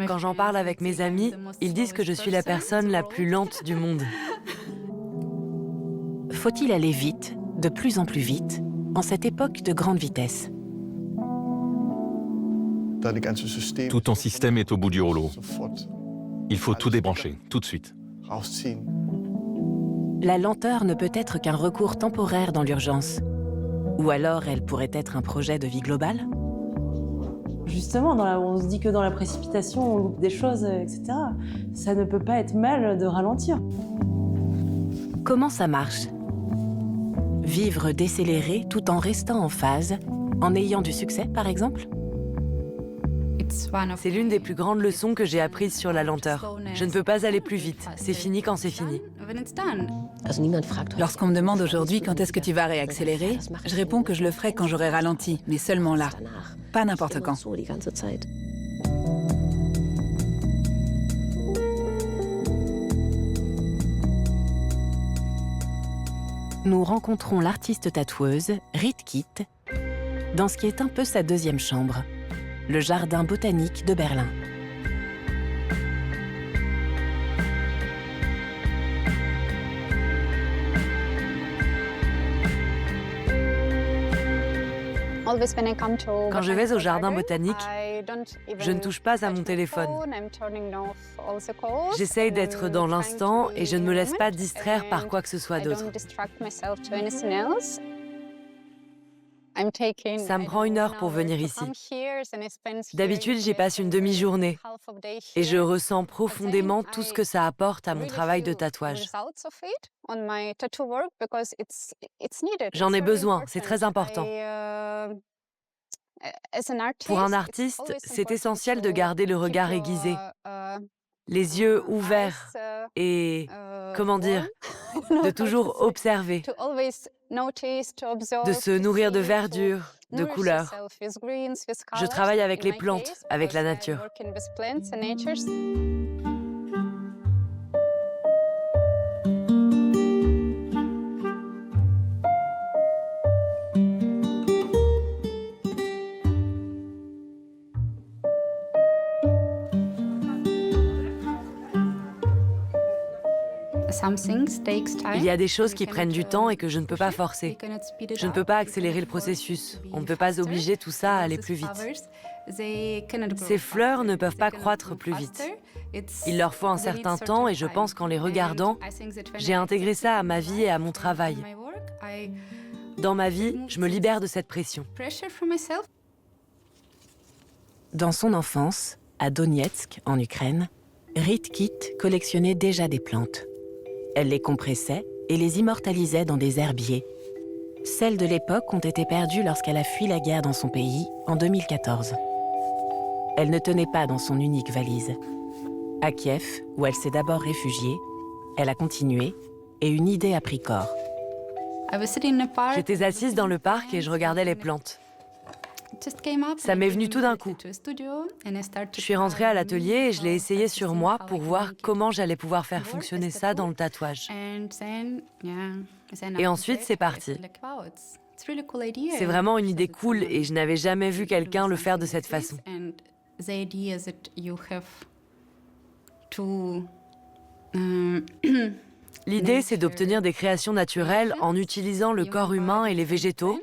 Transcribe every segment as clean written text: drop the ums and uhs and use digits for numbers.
Quand j'en parle avec mes amis, ils disent que je suis la personne la plus lente du monde. Faut-il aller vite, de plus en plus vite, en cette époque de grande vitesse? Tout ton système est au bout du rouleau. Il faut tout débrancher, tout de suite. La lenteur ne peut être qu'un recours temporaire dans l'urgence. Ou alors elle pourrait être un projet de vie globale? Justement, on se dit que dans la précipitation, on loupe des choses, etc. Ça ne peut pas être mal de ralentir. Comment ça marche? Vivre décéléré tout en restant en phase, en ayant du succès par exemple? C'est l'une des plus grandes leçons que j'ai apprises sur la lenteur. Je ne peux pas aller plus vite, c'est fini quand c'est fini. Lorsqu'on me demande aujourd'hui quand est-ce que tu vas réaccélérer, je réponds que je le ferai quand j'aurai ralenti, mais seulement là. Pas n'importe quand. Nous rencontrons l'artiste tatoueuse Rit Kitt dans ce qui est un peu sa deuxième chambre, le jardin botanique de Berlin. Quand je vais au jardin botanique, je ne touche pas à mon téléphone. J'essaye d'être dans l'instant et je ne me laisse pas distraire par quoi que ce soit d'autre. Ça me prend 1 heure pour venir ici. D'habitude, j'y passe une demi-journée et je ressens profondément tout ce que ça apporte à mon travail de tatouage. J'en ai besoin, c'est très important. Pour un artiste, c'est essentiel de garder le regard aiguisé, les yeux ouverts et, comment dire, de toujours observer, de se nourrir de verdure, de couleurs. Je travaille avec les plantes, avec la nature. Il y a des choses qui prennent du temps et que je ne peux pas forcer. Je ne peux pas accélérer le processus. On ne peut pas obliger tout ça à aller plus vite. Ces fleurs ne peuvent pas croître plus vite. Il leur faut un certain temps et je pense qu'en les regardant, j'ai intégré ça à ma vie et à mon travail. Dans ma vie, je me libère de cette pression. Dans son enfance, à Donetsk, en Ukraine, Rit Kitt collectionnait déjà des plantes. Elle les compressait et les immortalisait dans des herbiers. Celles de l'époque ont été perdues lorsqu'elle a fui la guerre dans son pays en 2014. Elle ne tenait pas dans son unique valise. À Kiev, où elle s'est d'abord réfugiée, elle a continué et une idée a pris corps. J'étais assise dans le parc et je regardais les plantes. Ça m'est venu tout d'un coup. Je suis rentrée à l'atelier et je l'ai essayé sur moi pour voir comment j'allais pouvoir faire fonctionner ça dans le tatouage. Et ensuite, c'est parti. C'est vraiment une idée cool et je n'avais jamais vu quelqu'un le faire de cette façon. L'idée, c'est d'obtenir des créations naturelles en utilisant le corps humain et les végétaux.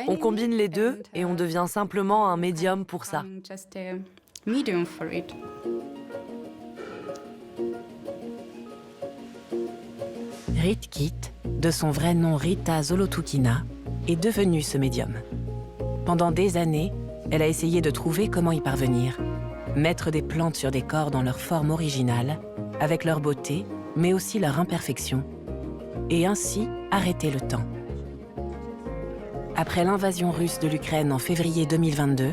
On combine les deux et on devient simplement un médium pour ça. Rit Kitt, de son vrai nom Rita Zolotukina, est devenue ce médium. Pendant des années, elle a essayé de trouver comment y parvenir. Mettre des plantes sur des corps dans leur forme originale, avec leur beauté, mais aussi leur imperfection, et ainsi arrêter le temps. Après l'invasion russe de l'Ukraine en février 2022,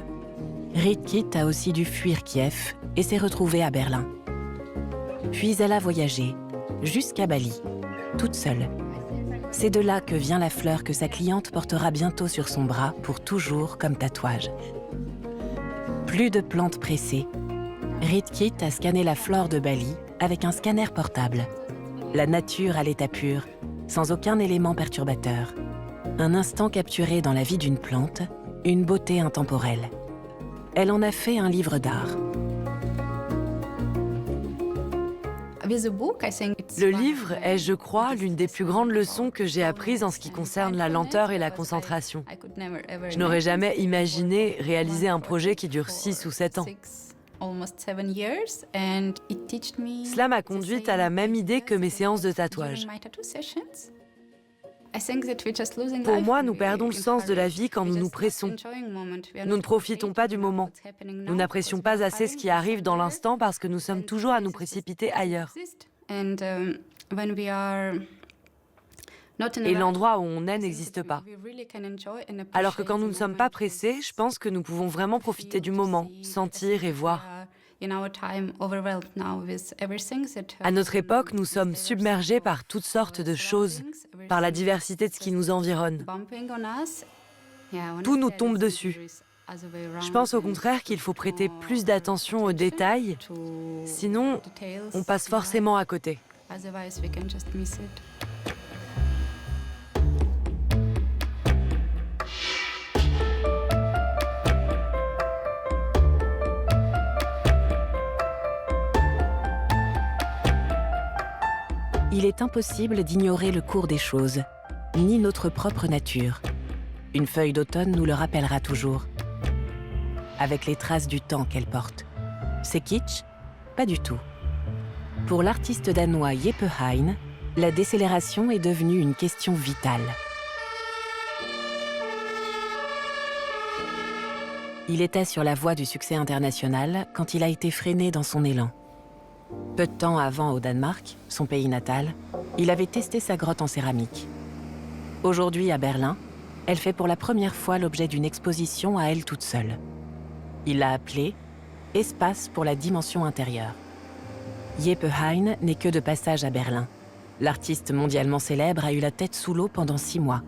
Rit Kitt a aussi dû fuir Kiev et s'est retrouvée à Berlin. Puis elle a voyagé, jusqu'à Bali, toute seule. C'est de là que vient la fleur que sa cliente portera bientôt sur son bras pour toujours comme tatouage. Plus de plantes pressées. Rit Kitt a scanné la flore de Bali avec un scanner portable. La nature à l'état pur, sans aucun élément perturbateur. Un instant capturé dans la vie d'une plante, une beauté intemporelle. Elle en a fait un livre d'art. Le livre est, je crois, l'une des plus grandes leçons que j'ai apprises en ce qui concerne la lenteur et la concentration. Je n'aurais jamais imaginé réaliser un projet qui dure 6 ou 7 ans. Cela m'a conduite à la même idée que mes séances de tatouage. Pour moi, nous perdons le sens de la vie quand nous nous pressons. Nous ne profitons pas du moment. Nous n'apprécions pas assez ce qui arrive dans l'instant parce que nous sommes toujours à nous précipiter ailleurs. Et l'endroit où on est n'existe pas. Alors que quand nous ne sommes pas pressés, je pense que nous pouvons vraiment profiter du moment, sentir et voir. À notre époque, nous sommes submergés par toutes sortes de choses, par la diversité de ce qui nous environne. Tout nous tombe dessus. Je pense au contraire qu'il faut prêter plus d'attention aux détails, sinon on passe forcément à côté. Il est impossible d'ignorer le cours des choses, ni notre propre nature. Une feuille d'automne nous le rappellera toujours, avec les traces du temps qu'elle porte. C'est kitsch? Pas du tout. Pour l'artiste danois Jeppe Hein, la décélération est devenue une question vitale. Il était sur la voie du succès international quand il a été freiné dans son élan. Peu de temps avant, au Danemark, son pays natal, il avait testé sa grotte en céramique. Aujourd'hui, à Berlin, elle fait pour la première fois l'objet d'une exposition à elle toute seule. Il l'a appelée « Espace pour la dimension intérieure ». Jeppe Hein n'est que de passage à Berlin. L'artiste mondialement célèbre a eu la tête sous l'eau pendant 6 mois.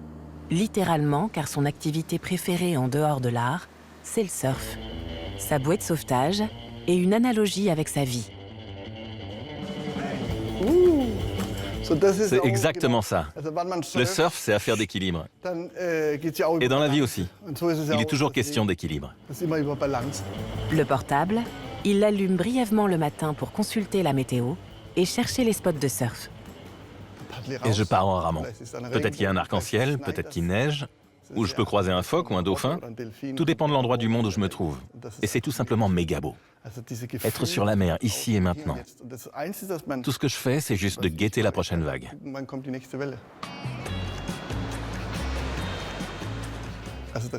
Littéralement, car son activité préférée en dehors de l'art, c'est le surf. Sa bouée de sauvetage et une analogie avec sa vie. C'est exactement ça. Le surf, c'est affaire d'équilibre. Et dans la vie aussi. Il est toujours question d'équilibre. Le portable, il l'allume brièvement le matin pour consulter la météo et chercher les spots de surf. Et je pars en ramant. Peut-être qu'il y a un arc-en-ciel, peut-être qu'il neige, ou je peux croiser un phoque ou un dauphin. Tout dépend de l'endroit du monde où je me trouve. Et c'est tout simplement méga beau. Être sur la mer, ici et maintenant. Tout ce que je fais, c'est juste de guetter la prochaine vague.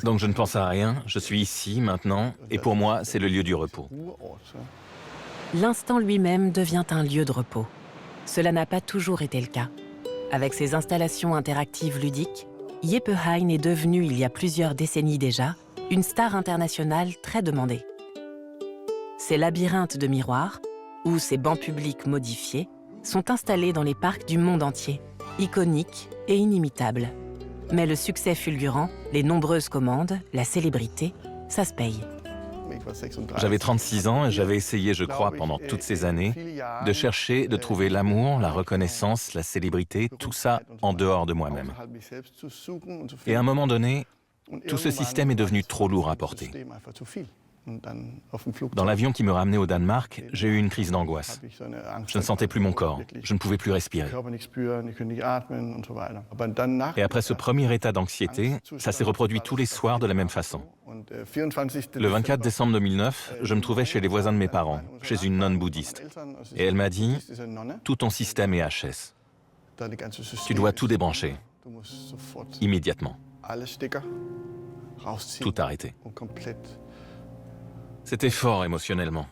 Donc je ne pense à rien, je suis ici, maintenant, et pour moi, c'est le lieu du repos. L'instant lui-même devient un lieu de repos. Cela n'a pas toujours été le cas. Avec ses installations interactives ludiques, Jeppe Hein est devenu, il y a plusieurs décennies déjà, une star internationale très demandée. Ces labyrinthes de miroirs, ou ces bancs publics modifiés, sont installés dans les parcs du monde entier, iconiques et inimitables. Mais le succès fulgurant, les nombreuses commandes, la célébrité, ça se paye. J'avais 36 ans et j'avais essayé, je crois, pendant toutes ces années, de chercher, de trouver l'amour, la reconnaissance, la célébrité, tout ça en dehors de moi-même. Et à un moment donné, tout ce système est devenu trop lourd à porter. Dans l'avion qui me ramenait au Danemark, j'ai eu une crise d'angoisse. Je ne sentais plus mon corps, je ne pouvais plus respirer. Et après ce premier état d'anxiété, ça s'est reproduit tous les soirs de la même façon. Le 24 décembre 2009, je me trouvais chez les voisins de mes parents, chez une nonne bouddhiste. Et elle m'a dit « Tout ton système est HS. Tu dois tout débrancher, immédiatement. Tout arrêter. » C'était fort émotionnellement.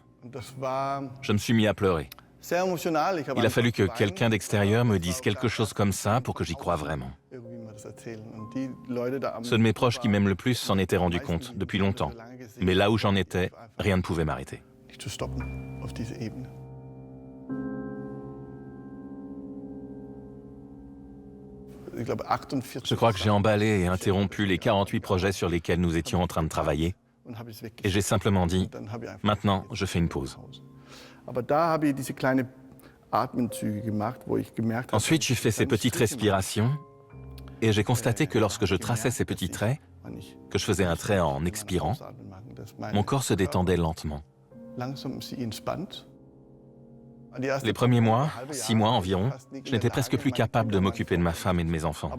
Je me suis mis à pleurer. Il a fallu que quelqu'un d'extérieur me dise quelque chose comme ça pour que j'y croie vraiment. Ceux de mes proches qui m'aiment le plus s'en étaient rendus compte depuis longtemps. Mais là où j'en étais, rien ne pouvait m'arrêter. Je crois que j'ai emballé et interrompu les 48 projets sur lesquels nous étions en train de travailler. Et j'ai simplement dit, maintenant, je fais une pause. Ensuite, j'ai fait ces petites respirations et j'ai constaté que lorsque je traçais ces petits traits, que je faisais un trait en expirant, mon corps se détendait lentement. Les premiers mois, 6 mois environ, je n'étais presque plus capable de m'occuper de ma femme et de mes enfants.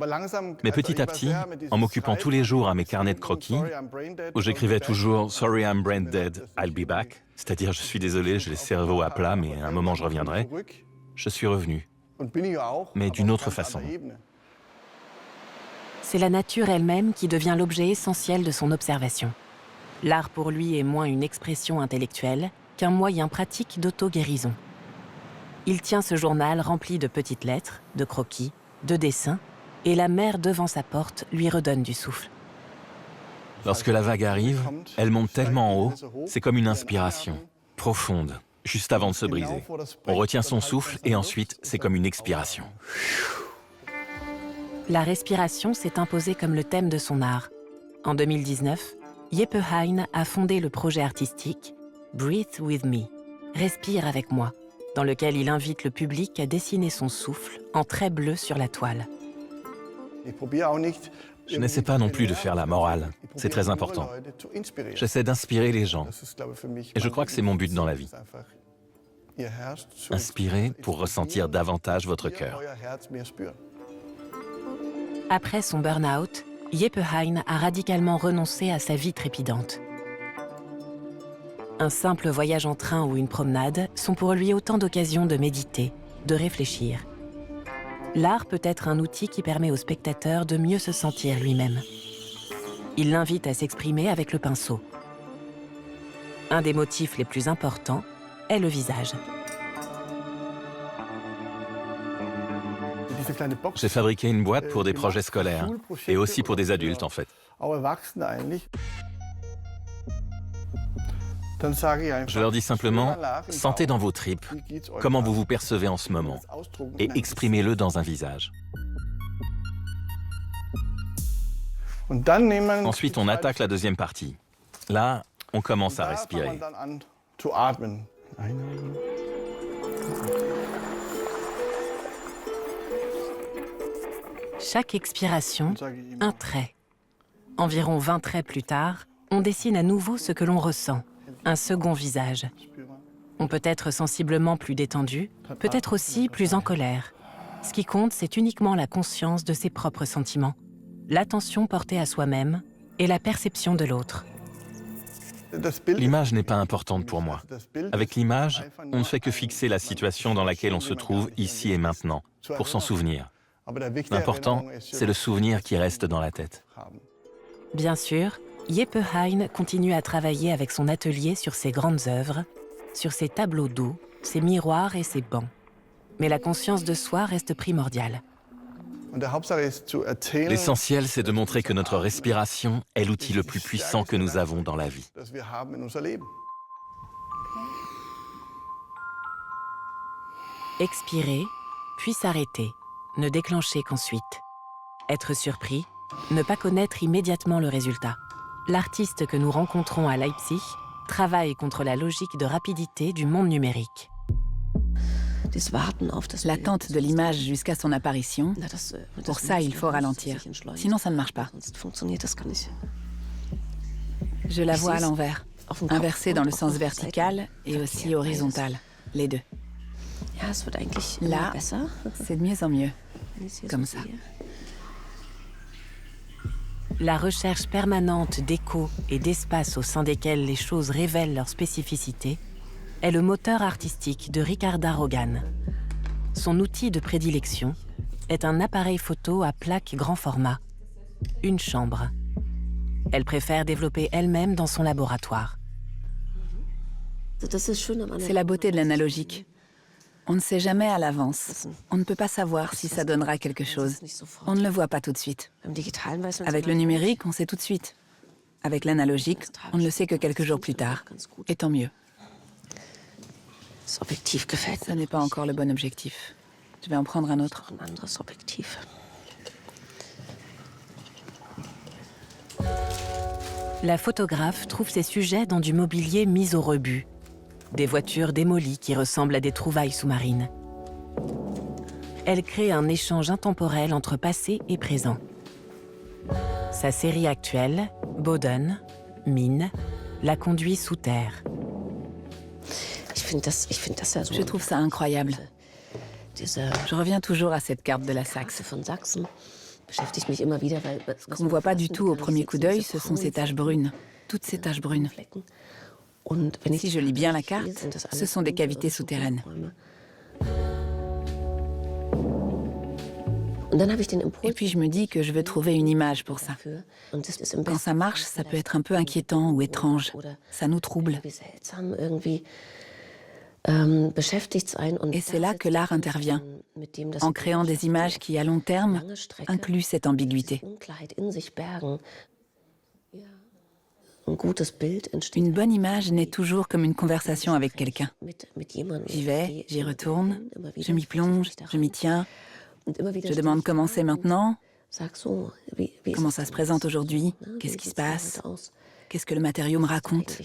Mais petit à petit, en m'occupant tous les jours à mes carnets de croquis, où j'écrivais toujours « Sorry, I'm brain dead, I'll be back », c'est-à-dire « Je suis désolé, j'ai le cerveau à plat, mais à un moment je reviendrai », je suis revenu, mais d'une autre façon. C'est la nature elle-même qui devient l'objet essentiel de son observation. L'art pour lui est moins une expression intellectuelle qu'un moyen pratique d'auto-guérison. Il tient ce journal rempli de petites lettres, de croquis, de dessins, et la mer devant sa porte lui redonne du souffle. Lorsque la vague arrive, elle monte tellement haut, c'est comme une inspiration, profonde, juste avant de se briser. On retient son souffle et ensuite, c'est comme une expiration. La respiration s'est imposée comme le thème de son art. En 2019, Jeppe Heijn a fondé le projet artistique Breathe with me, Respire avec moi, dans lequel il invite le public à dessiner son souffle en traits bleus sur la toile. Je n'essaie pas non plus de faire la morale, c'est très important. J'essaie d'inspirer les gens, et je crois que c'est mon but dans la vie. Inspirer pour ressentir davantage votre cœur. Après son burn-out, Jeppe Heijn a radicalement renoncé à sa vie trépidante. Un simple voyage en train ou une promenade sont pour lui autant d'occasions de méditer, de réfléchir. L'art peut être un outil qui permet au spectateur de mieux se sentir lui-même. Il l'invite à s'exprimer avec le pinceau. Un des motifs les plus importants est le visage. J'ai fabriqué une boîte pour des projets scolaires, et aussi pour des adultes en fait. Je leur dis simplement, sentez dans vos tripes comment vous vous percevez en ce moment et exprimez-le dans un visage. Ensuite, on attaque la deuxième partie. Là, on commence à respirer. Chaque expiration, un trait. Environ 20 traits plus tard, on dessine à nouveau ce que l'on ressent. Un second visage. On peut être sensiblement plus détendu, peut-être aussi plus en colère. Ce qui compte, c'est uniquement la conscience de ses propres sentiments, l'attention portée à soi-même et la perception de l'autre. L'image n'est pas importante pour moi. Avec l'image, on ne fait que fixer la situation dans laquelle on se trouve ici et maintenant, pour s'en souvenir. L'important, c'est le souvenir qui reste dans la tête. Bien sûr, Jeppe Heijn continue à travailler avec son atelier sur ses grandes œuvres, sur ses tableaux d'eau, ses miroirs et ses bancs. Mais la conscience de soi reste primordiale. L'essentiel, c'est de montrer que notre respiration est l'outil le plus puissant que nous avons dans la vie. Expirer, puis s'arrêter, ne déclencher qu'ensuite. Être surpris, ne pas connaître immédiatement le résultat. L'artiste que nous rencontrons à Leipzig travaille contre la logique de rapidité du monde numérique. L'attente de l'image jusqu'à son apparition, pour ça, il faut ralentir. Sinon, ça ne marche pas. Je la vois à l'envers, inversée dans le sens vertical et aussi horizontal, les deux. Là, c'est de mieux en mieux, comme ça. La recherche permanente d'écho et d'espace au sein desquels les choses révèlent leur spécificité est le moteur artistique de Ricarda Rogan. Son outil de prédilection est un appareil photo à plaque grand format, une chambre. Elle préfère développer elle-même dans son laboratoire. C'est la beauté de l'analogique. On ne sait jamais à l'avance. On ne peut pas savoir si ça donnera quelque chose. On ne le voit pas tout de suite. Avec le numérique, on sait tout de suite. Avec l'analogique, on ne le sait que quelques jours plus tard. Et tant mieux. Ce n'est pas encore le bon objectif. Je vais en prendre un autre. La photographe trouve ses sujets dans du mobilier mis au rebut. Des voitures démolies qui ressemblent à des trouvailles sous-marines. Elle crée un échange intemporel entre passé et présent. Sa série actuelle, Boden, Mine, la conduit sous terre. Je trouve ça incroyable. Je reviens toujours à cette carte de la Saxe. Ce qu'on ne voit pas du tout au premier coup d'œil, ce sont ces taches brunes, toutes ces taches brunes. Si je lis bien la carte, ce sont des cavités souterraines. Et puis je me dis que je veux trouver une image pour ça. Quand ça marche, ça peut être un peu inquiétant ou étrange. Ça nous trouble. Et c'est là que l'art intervient, en créant des images qui, à long terme, incluent cette ambiguïté. Une bonne image naît toujours comme une conversation avec quelqu'un. J'y vais, j'y retourne, je m'y plonge, je m'y tiens. Je demande comment c'est maintenant, comment ça se présente aujourd'hui, qu'est-ce qui se passe, qu'est-ce que le matériau me raconte.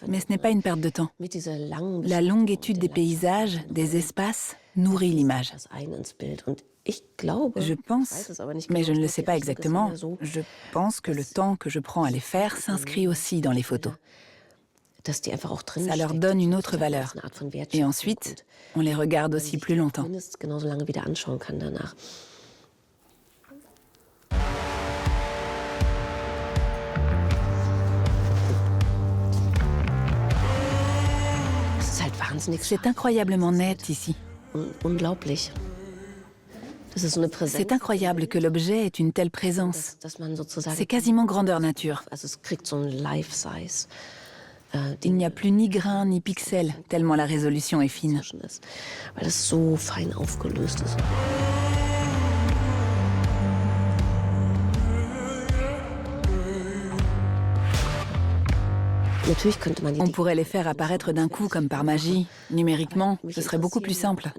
Mais ce n'est pas une perte de temps. La longue étude des paysages, des espaces, nourrit l'image. Je pense, mais je ne le sais pas exactement, je pense que le temps que je prends à les faire s'inscrit aussi dans les photos. Ça leur donne une autre valeur. Et ensuite, on les regarde aussi plus longtemps. C'est incroyablement net ici. C'est incroyable que l'objet ait une telle présence. C'est quasiment grandeur nature. Il n'y a plus ni grain ni pixels, tellement la résolution est fine. On pourrait les faire apparaître d'un coup comme par magie. Numériquement, ce serait beaucoup plus simple.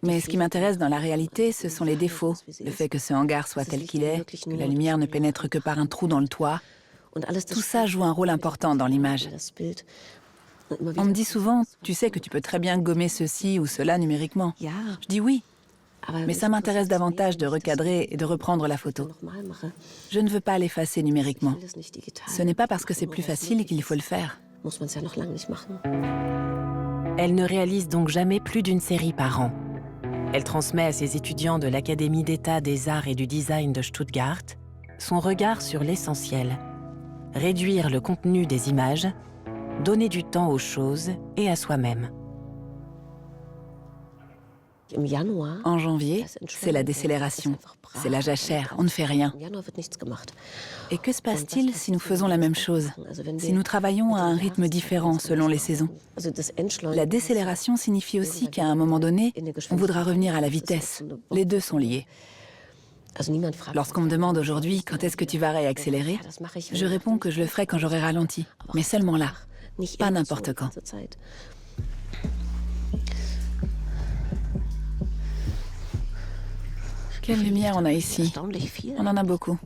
Mais ce qui m'intéresse dans la réalité, ce sont les défauts. Le fait que ce hangar soit tel qu'il est, que la lumière ne pénètre que par un trou dans le toit. Tout ça joue un rôle important dans l'image. On me dit souvent, tu sais que tu peux très bien gommer ceci ou cela numériquement. Je dis oui, mais ça m'intéresse davantage de recadrer et de reprendre la photo. Je ne veux pas l'effacer numériquement. Ce n'est pas parce que c'est plus facile qu'il faut le faire. Elle ne réalise donc jamais plus d'une série par an. Elle transmet à ses étudiants de l'Académie d'État des Arts et du Design de Stuttgart son regard sur l'essentiel. Réduire le contenu des images, donner du temps aux choses et à soi-même. En janvier, c'est la décélération. C'est la jachère, on ne fait rien. Et que se passe-t-il si nous faisons la même chose? Si nous travaillons à un rythme différent selon les saisons? La décélération signifie aussi qu'à un moment donné, on voudra revenir à la vitesse. Les deux sont liés. Lorsqu'on me demande aujourd'hui quand est-ce que tu vas réaccélérer, je réponds que je le ferai quand j'aurai ralenti, mais seulement là, pas n'importe quand. Quelle lumière on a ici. On en a beaucoup.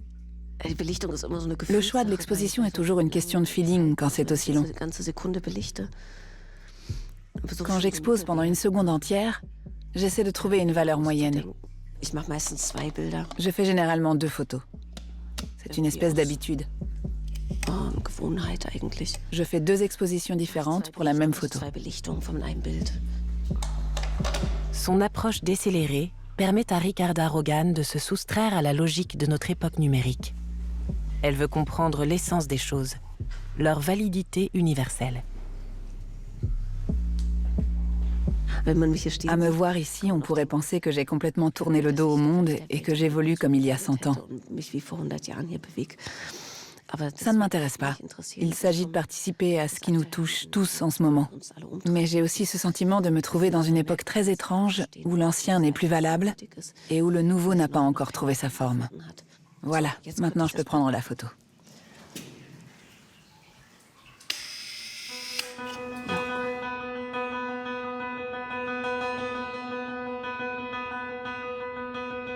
Le choix de l'exposition est toujours une question de feeling quand c'est aussi long. Quand j'expose pendant une seconde entière, j'essaie de trouver une valeur moyenne. Je fais généralement 2 photos. C'est une espèce d'habitude. Je fais 2 expositions différentes pour la même photo. Son approche décélérée permet à Ricarda Rogan de se soustraire à la logique de notre époque numérique. Elle veut comprendre l'essence des choses, leur validité universelle. À me voir ici, on pourrait penser que j'ai complètement tourné le dos au monde et que j'évolue comme il y a 100 ans. Ça ne m'intéresse pas. Il s'agit de participer à ce qui nous touche tous en ce moment. Mais j'ai aussi ce sentiment de me trouver dans une époque très étrange où l'ancien n'est plus valable et où le nouveau n'a pas encore trouvé sa forme. Voilà, maintenant je peux prendre la photo.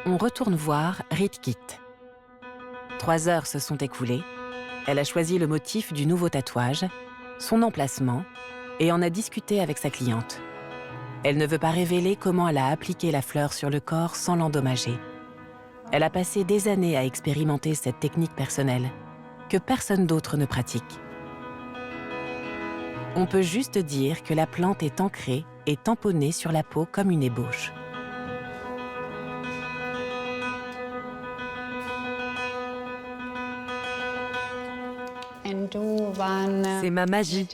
On retourne voir Ritkit. 3 heures se sont écoulées. Elle a choisi le motif du nouveau tatouage, son emplacement, et en a discuté avec sa cliente. Elle ne veut pas révéler comment elle a appliqué la fleur sur le corps sans l'endommager. Elle a passé des années à expérimenter cette technique personnelle, que personne d'autre ne pratique. On peut juste dire que la plante est ancrée et tamponnée sur la peau comme une ébauche. C'est ma magie.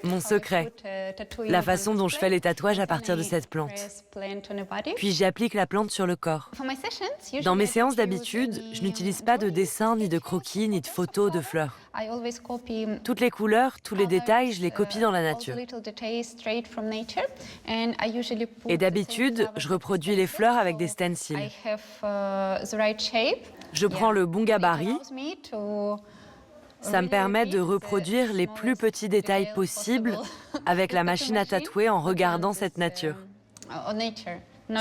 Mon secret, la façon dont je fais les tatouages à partir de cette plante. Puis j'applique la plante sur le corps. Dans mes séances d'habitude, je n'utilise pas de dessin, ni de croquis, ni de photos de fleurs. Toutes les couleurs, tous les détails, je les copie dans la nature. Et d'habitude, je reproduis les fleurs avec des stencils. Je prends le bon gabarit. Ça me permet de reproduire les plus petits détails possibles avec la machine à tatouer en regardant cette nature.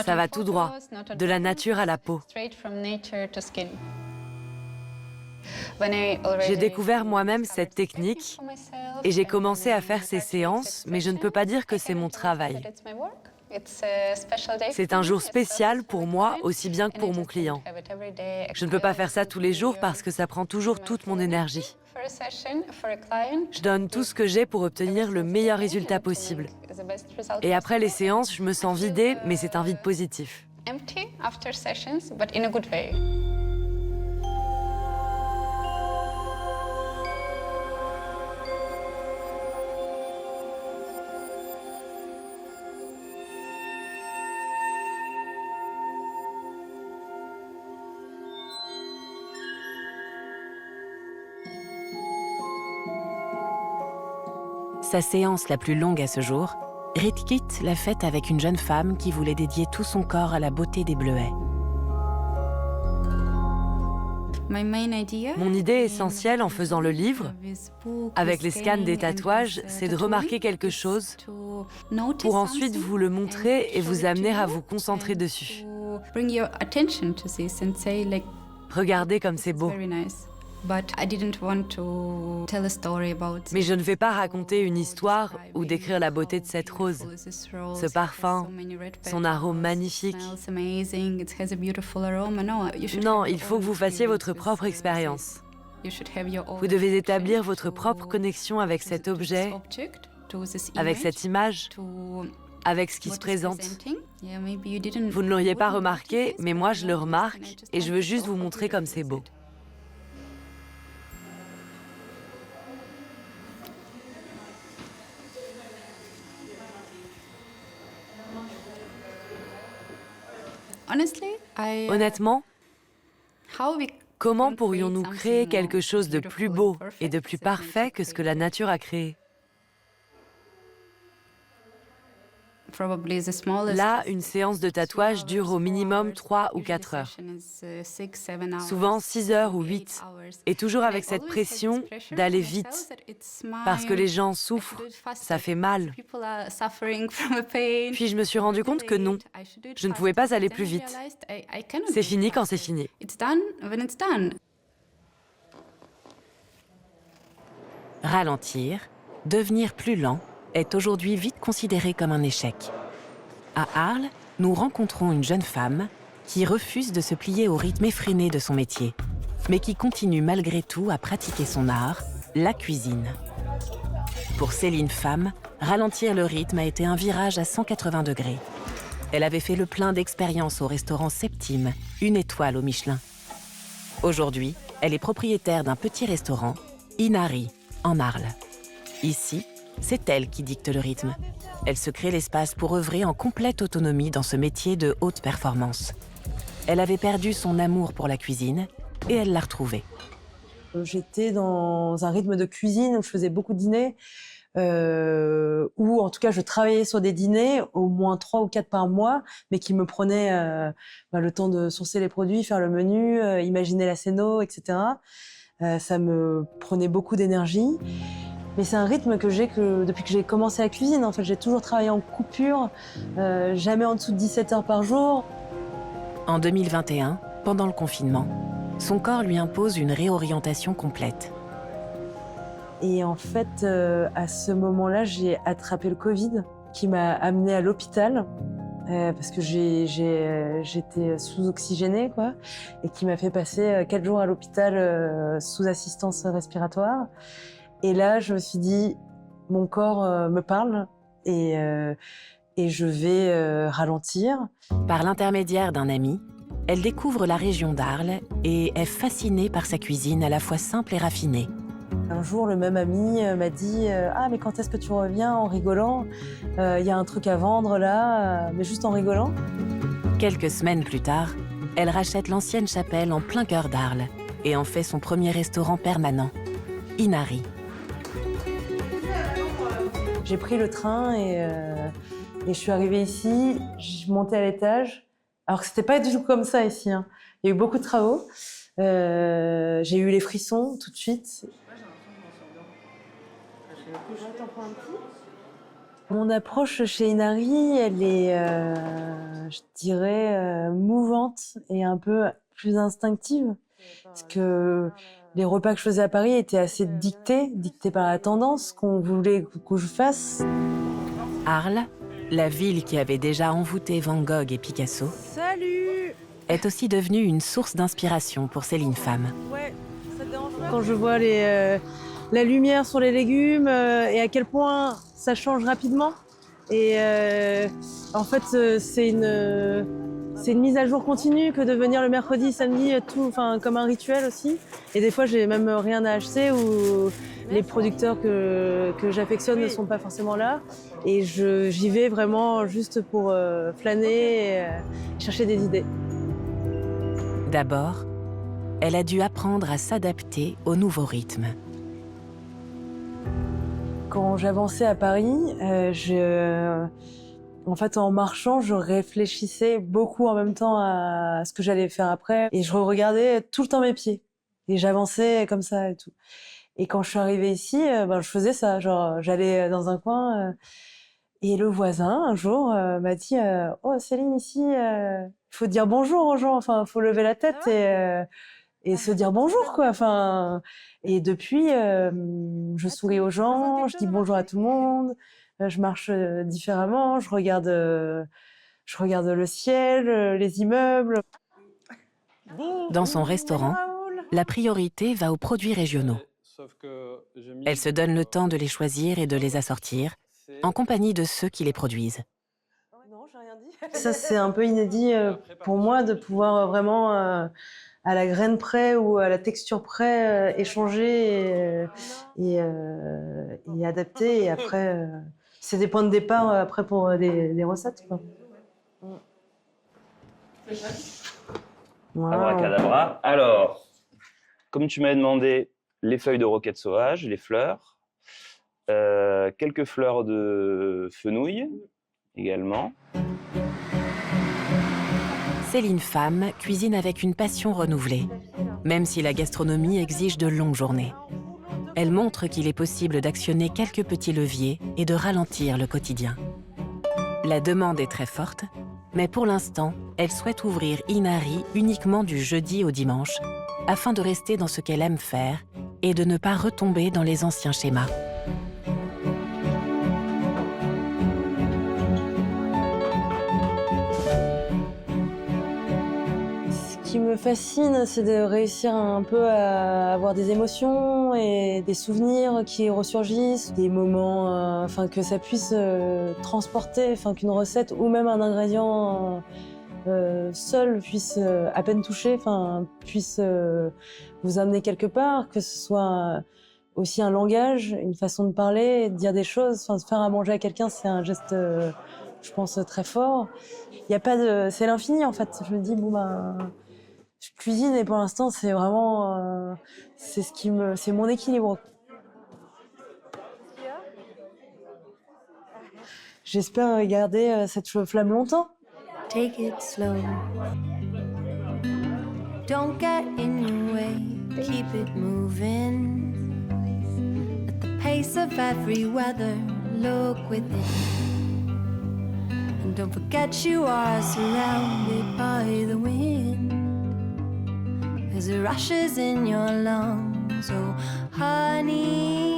Ça va tout droit, de la nature à la peau. J'ai découvert moi-même cette technique et j'ai commencé à faire ces séances, mais je ne peux pas dire que c'est mon travail. C'est un jour spécial pour moi aussi bien que pour mon client. Je ne peux pas faire ça tous les jours parce que ça prend toujours toute mon énergie. Je donne tout ce que j'ai pour obtenir le meilleur résultat possible. Et après les séances, je me sens vidée, mais c'est un vide positif. Sa séance la plus longue à ce jour, Ritkit l'a faite avec une jeune femme qui voulait dédier tout son corps à la beauté des bleuets. Mon idée essentielle en faisant le livre, avec les scans des tatouages, c'est de remarquer quelque chose pour ensuite vous le montrer et vous amener à vous concentrer dessus. Regardez comme c'est beau. Mais je ne vais pas raconter une histoire ou décrire la beauté de cette rose, ce parfum, son arôme magnifique. Non, il faut que vous fassiez votre propre expérience. Vous devez établir votre propre connexion avec cet objet, avec cette image, avec ce qui se présente. Vous ne l'auriez pas remarqué, mais moi je le remarque et je veux juste vous montrer comme c'est beau. Honnêtement, comment pourrions-nous créer quelque chose de plus beau et de plus parfait que ce que la nature a créé? Là, une séance de tatouage dure au minimum 3 ou 4 heures. Souvent 6 heures ou 8. Et toujours avec cette pression d'aller vite. Parce que les gens souffrent, ça fait mal. Puis je me suis rendu compte que non, je ne pouvais pas aller plus vite. C'est fini quand c'est fini. Ralentir, devenir plus lent, est aujourd'hui vite considéré comme un échec. À Arles, nous rencontrons une jeune femme qui refuse de se plier au rythme effréné de son métier, mais qui continue malgré tout à pratiquer son art, la cuisine. Pour Céline Femme, ralentir le rythme a été un virage à 180 degrés. Elle avait fait le plein d'expériences au restaurant Septime, 1 étoile au Michelin. Aujourd'hui, elle est propriétaire d'un petit restaurant, Inari, en Arles. Ici, c'est elle qui dicte le rythme. Elle se crée l'espace pour œuvrer en complète autonomie dans ce métier de haute performance. Elle avait perdu son amour pour la cuisine et elle l'a retrouvé. J'étais dans un rythme de cuisine où je faisais beaucoup de dîners, ou en tout cas je travaillais sur des dîners, au moins 3 ou 4 par mois, mais qui me prenaient le temps de sourcer les produits, faire le menu, imaginer la scéno, etc. Ça me prenait beaucoup d'énergie. Mais c'est un rythme que j'ai depuis que j'ai commencé la cuisine. En fait, j'ai toujours travaillé en coupure, jamais en dessous de 17 heures par jour. En 2021, pendant le confinement, son corps lui impose une réorientation complète. Et en fait, à ce moment-là, j'ai attrapé le Covid, qui m'a amenée à l'hôpital, parce que j'étais sous-oxygénée, quoi, et qui m'a fait passer 4 jours à l'hôpital sous assistance respiratoire. Et là, je me suis dit, mon corps me parle, et je vais ralentir. Par l'intermédiaire d'un ami, elle découvre la région d'Arles et est fascinée par sa cuisine à la fois simple et raffinée. Un jour, le même ami m'a dit « Ah, mais quand est-ce que tu reviens ?» en rigolant. Il y a un truc à vendre là, mais juste en rigolant. Quelques semaines plus tard, elle rachète l'ancienne chapelle en plein cœur d'Arles et en fait son premier restaurant permanent, Inari. J'ai pris le train et je suis arrivée ici. Je montais à l'étage. Alors que c'était pas du tout comme ça ici, hein. Il y a eu beaucoup de travaux. J'ai eu les frissons tout de suite. Mon approche chez Inari, elle est, je dirais, mouvante et un peu plus instinctive. Parce que les repas que je faisais à Paris étaient assez dictés par la tendance qu'on voulait que je fasse. Arles, la ville qui avait déjà envoûté Van Gogh et Picasso, est aussi devenue une source d'inspiration pour Céline Pham. Ouais, ça te dérange pas ? Quand je vois la lumière sur les légumes et à quel point ça change rapidement. Et en fait, c'est une mise à jour continue que de venir le mercredi, samedi, tout, comme un rituel aussi. Et des fois, j'ai même rien à acheter ou les producteurs que j'affectionne ne sont pas forcément là. Et j'y vais vraiment juste pour flâner et chercher des idées. D'abord, elle a dû apprendre à s'adapter au nouveau rythme. Quand j'avançais à Paris, en fait, en marchant, je réfléchissais beaucoup en même temps à ce que j'allais faire après. Et je regardais tout le temps mes pieds. Et j'avançais comme ça et tout. Et quand je suis arrivée ici, je faisais ça. Genre, j'allais dans un coin. Et le voisin, un jour, m'a dit « Oh, Céline, ici, il faut dire bonjour aux gens. Enfin, il faut lever la tête et se dire bonjour, quoi. » Enfin, et depuis, je souris aux gens, je dis bonjour à tout le monde. Je marche différemment, je regarde le ciel, les immeubles. Dans son restaurant, la priorité va aux produits régionaux. Elle se donne le temps de les choisir et de les assortir, en compagnie de ceux qui les produisent. Ça, c'est un peu inédit pour moi de pouvoir vraiment, à la graine près ou à la texture près, échanger et adapter. Et après, c'est des points de départ après pour des recettes, quoi. Wow. Abracadabra. Alors, comme tu m'avais demandé, les feuilles de roquette sauvage, les fleurs, quelques fleurs de fenouil également. Céline Pham cuisine avec une passion renouvelée, même si la gastronomie exige de longues journées. Elle montre qu'il est possible d'actionner quelques petits leviers et de ralentir le quotidien. La demande est très forte, mais pour l'instant, elle souhaite ouvrir Inari uniquement du jeudi au dimanche, afin de rester dans ce qu'elle aime faire et de ne pas retomber dans les anciens schémas. Ce qui me fascine, c'est de réussir un peu à avoir des émotions et des souvenirs qui ressurgissent, des moments, que ça puisse transporter, qu'une recette ou même un ingrédient seul puisse à peine toucher, puisse vous amener quelque part, que ce soit aussi un langage, une façon de parler, de dire des choses. Se faire à manger à quelqu'un, c'est un geste, je pense, très fort. Il y a pas de, c'est l'infini en fait. Je me dis je cuisine et pour l'instant c'est vraiment, c'est mon équilibre. J'espère garder cette flamme longtemps. Take it slow. Don't get in your way. Keep it moving. At the pace of every weather, look within. And don't forget you are surrounded by the wind. As it rushes in your lungs, oh honey.